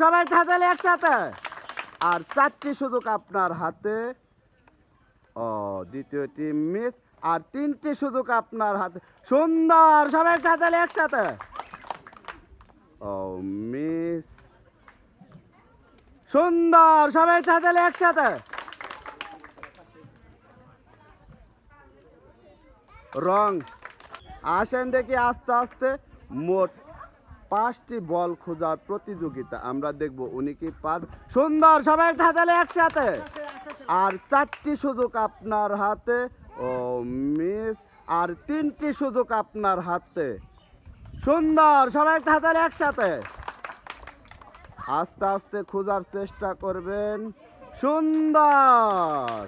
সবাই তাহলে একসাথে। আর 4টি সুযোগ আপনার হাতে। ও দ্বিতীয় টিম মিস। আর 3টি সুযোগ আপনার হাতে। সুন্দর, সবাই তাহলে একসাথে। ও মিস। সুন্দর, সবাই তাহলে একসাথে। রং। আসেন দেখি আস্তে আস্তে। মোট 5টি বল খোঁজার প্রতিযোগিতা আমরা দেখব উনি কি পার। সুন্দর, সবাই তাহলে একসাথে। আর 4টি সুযোগ আপনার হাতে। ও মিস। আর 3টি সুযোগ আপনার হাতে। সুন্দর, সবাই তাহলে একসাথে। আস্তে আস্তে খোঁজার চেষ্টা করবেন। সুন্দর।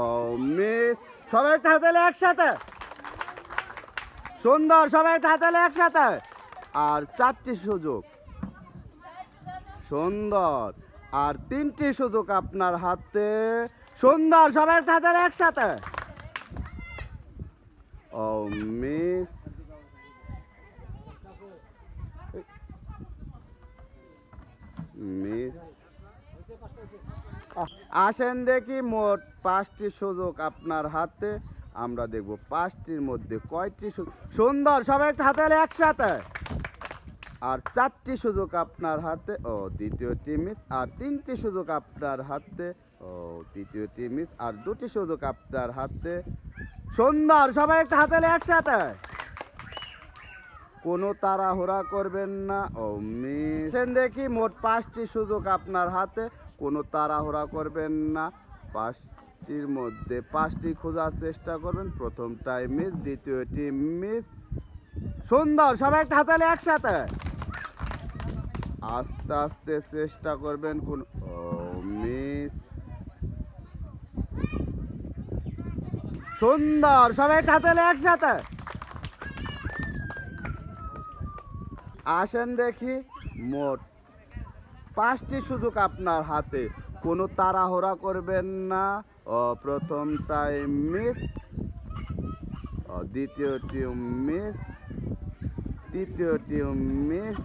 ও মিস। সবাই তাহলে একসাথে। সুন্দর, সবাই তাহলে একসাথে। আর 4টি সুযোগ। সুন্দর। আর 3টি সুযোগ আপনার হাতে। সুন্দর, সবাই তাহলে একসাথে। ও মিস। মিস। আসেন দেখি মোট 5টি সুযোগ আপনার হাতে। আমরা দেখব 5টির মধ্যে কয়টি সুযোগ। সুন্দর, সবাই তাহলে একসাথে। আর 4টি সুযোগ আপনার হাতে। ও দ্বিতীয় টিম মিস। আর 3টি সুযোগ আপনার হাতে। ও তৃতীয় টিম মিস। আর 2টি সুযোগ আপনার হাতে। সুন্দর, সবাই তাহলে একসাথে। কোনো তাড়াহুড়া করবেন না। ও মিস। দেখি মোট 5টি সুযোগ আপনার হাতে। কোনো তাড়াহুড়া করবেন না। 5টির মধ্যে 5টি খোঁজার চেষ্টা করবেন। প্রথমটাই মিস, দ্বিতীয়টি মিস। সুন্দর, সবাই তাহলে একসাথে। আস্তে আস্তে চেষ্টা করবেন। কোন ও মিস। সুন্দর, সবাই তাহলে একসাথে। আসেন দেখি মোট 5টি সুযোগ আপনার হাতে। কোনো তাড়াহুড়া করবেন না। ও প্রথমটাই মিস। ও দ্বিতীয়টি মিস। তৃতীয়টি মিস।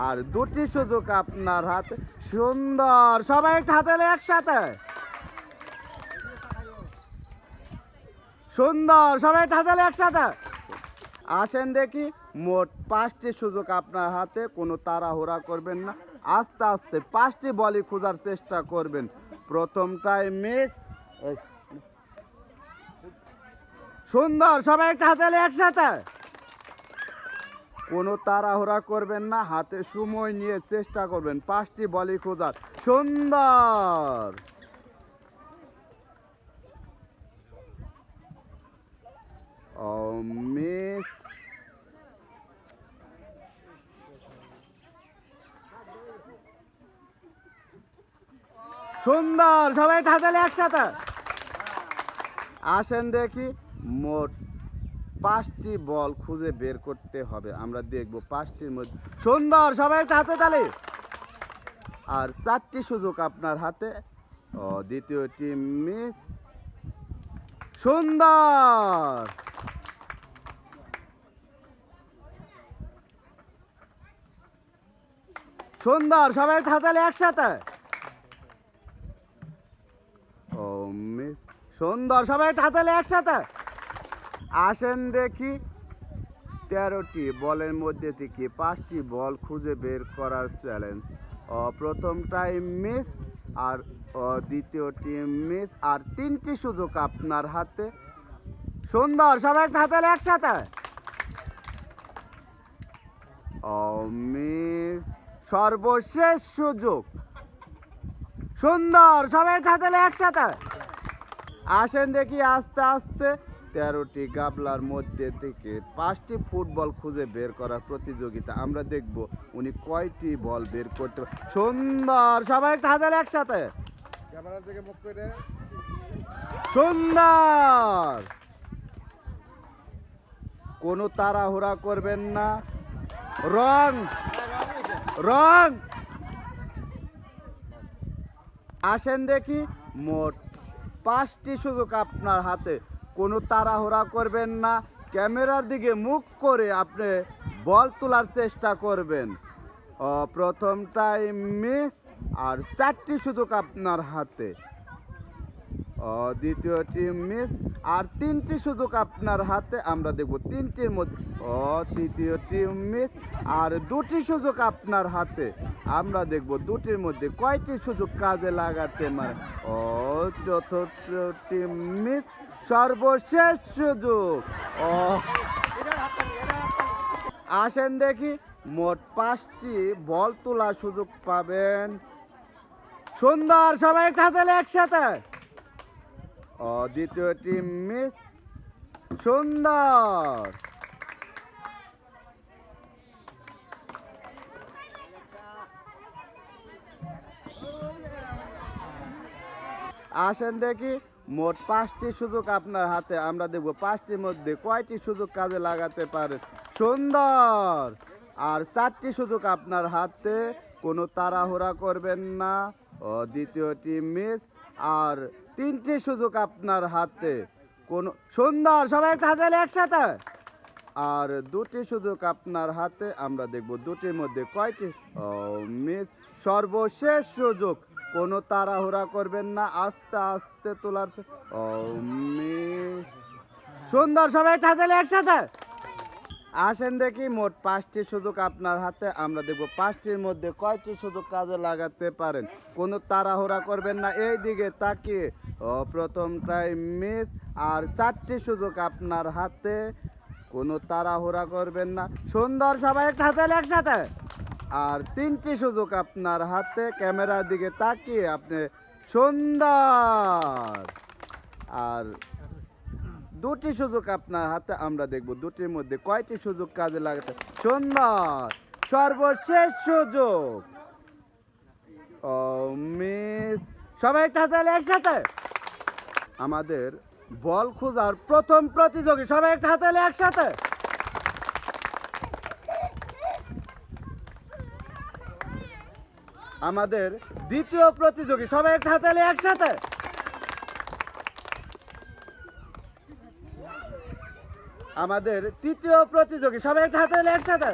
আর 2টি সুযোগ আপনার হাতে। সুন্দর, সবাই তাহলে একসাথে। সুন্দর, সবাই তাহলে একসাথে। আসেন দেখি মোট 5টি সুযোগ আপনার হাতে। কোনো তাড়াহুড়া করবেন না। আস্তে আস্তে 5টি বলই খোঁজার চেষ্টা করবেন। প্রথমটাই মিস। সুন্দর, সবাই তাহলে একসাথে। কোনো তাড়াহুড়া করবেন না। হাতে সময় নিয়ে চেষ্টা করবেন 5টি বলই খোঁজার। সুন্দর। ও মিস। সুন্দর, সবাই তাহলে একসাথে। আসেন দেখি মোট 5টি বল খুঁজে বের করতে হবে। আমরা দেখব 5টির মধ্যে। সুন্দর, সবাই তাহলে। আর 4টি সুযোগ আপনার হাতে। ও দ্বিতীয়টি মিস। সুন্দর। সুন্দর, সবাই তাহলে একসাথে। ও মিস। সুন্দর, সবাই তাহলে একসাথে। আসেন দেখি 13টি বলের মধ্যে থেকে 5টি বল খুঁজে বের করার চ্যালেঞ্জ। প্রথমটাই মিস। আর দ্বিতীয়টি মিস। আর 3টি সুযোগ আপনার হাতে। সুন্দর, সবাই তাহলে একসাথে। ও মিস। সর্বশেষ সুযোগ। সুন্দর, সবাই তাহলে একসাথে। আসেন দেখি আস্তে আস্তে 13টি গাবলার মধ্যে থেকে 5টি ফুটবল খুঁজে বের করার প্রতিযোগিতা। আমরা দেখব উনি কয়টি বল বের করতে পারে। সুন্দর, সবাই তাহলে একসাথে। সুন্দর। কোনো তাড়াহুড়া করবেন না। রং। রং। আসেন দেখি মোট 5টি সুযোগ আপনার হাতে। কোনো তাড়াহুড়া করবেন না। ক্যামেরার দিকে মুখ করে আপনি বল তোলার চেষ্টা করবেন। প্রথমটাই মিস, আর 4টি সুযোগ আপনার হাতে। দ্বিতীয়টি মিস, আর 3টি সুযোগ আপনার হাতে। আমরা দেখব 3টির মধ্যে তৃতীয়টি মিস, আর 2টি সুযোগ আপনার হাতে। আমরা দেখব 2টির মধ্যে কয়টি সুযোগ কাজে লাগাতে পারে। চতুর্থটি মিস, সর্বশেষ সুযোগ। আসেন দেখি, মোট 5টি বল তোলার সুযোগ পাবেন। সুন্দর, সবাই একটা হাতে একসাথে। দ্বিতীয়টি মিস, সুন্দর। আসেন দেখি, মোট 5টি সুযোগ আপনার হাতে। আমরা দেখব 5টির মধ্যে কয়টি সুযোগ কাজে লাগাতে পারেন। সুন্দর। আর 4টি সুযোগ আপনার হাতে, কোনো তাড়াহুড়া করবেন না। দ্বিতীয়টি মিস, আর 3টি সুযোগ আপনার হাতে। কোনো সুন্দর, সবাই একটা হাতে একসাথে। আর 2টি সুযোগ আপনার হাতে। আমরা দেখব 2টির মধ্যে কয়টি মিস, সর্বশেষ সুযোগ। কোনো তাড়াহুড়া করবেন না, আস্তে আস্তে তোলার মিস। সুন্দর, সবাই একটা হাতে একসাথে। আসেন দেখি, মোট 5টি সুযোগ আপনার হাতে। আমরা দেখব 5টির মধ্যে কয়টি সুযোগ কাজে লাগাতে পারেন। কোনো তাড়াহুড়া করবেন না, এই দিকে তাকিয়ে। প্রথমটাই মিস, আর 4টি সুযোগ আপনার হাতে। কোনো তাড়াহুড়া করবেন না। সুন্দর, সবাই একটা হাতে একসাথে। আর 3টি সুযোগ আপনার হাতে। ক্যামেরার দিকে তাকিয়ে আপনি সুন্দর। আর 2টি সুযোগ আপনার হাতে। আমরা দেখব 2টির মধ্যে কয়টি সুযোগ কাজে লাগাতে। সুন্দর, সর্বশেষ সুযোগ। মিস, সবাই একটা হাতে একসাথে। আমাদের বল খোঁজার প্রথম প্রতিযোগী, সবাই একটা হাতে একসাথে। আমাদের দ্বিতীয় প্রতিযোগী, সবাই একটা হাতে একসাথে। আমাদের তৃতীয় প্রতিযোগী, সবাই একটা হাতে একসাথে।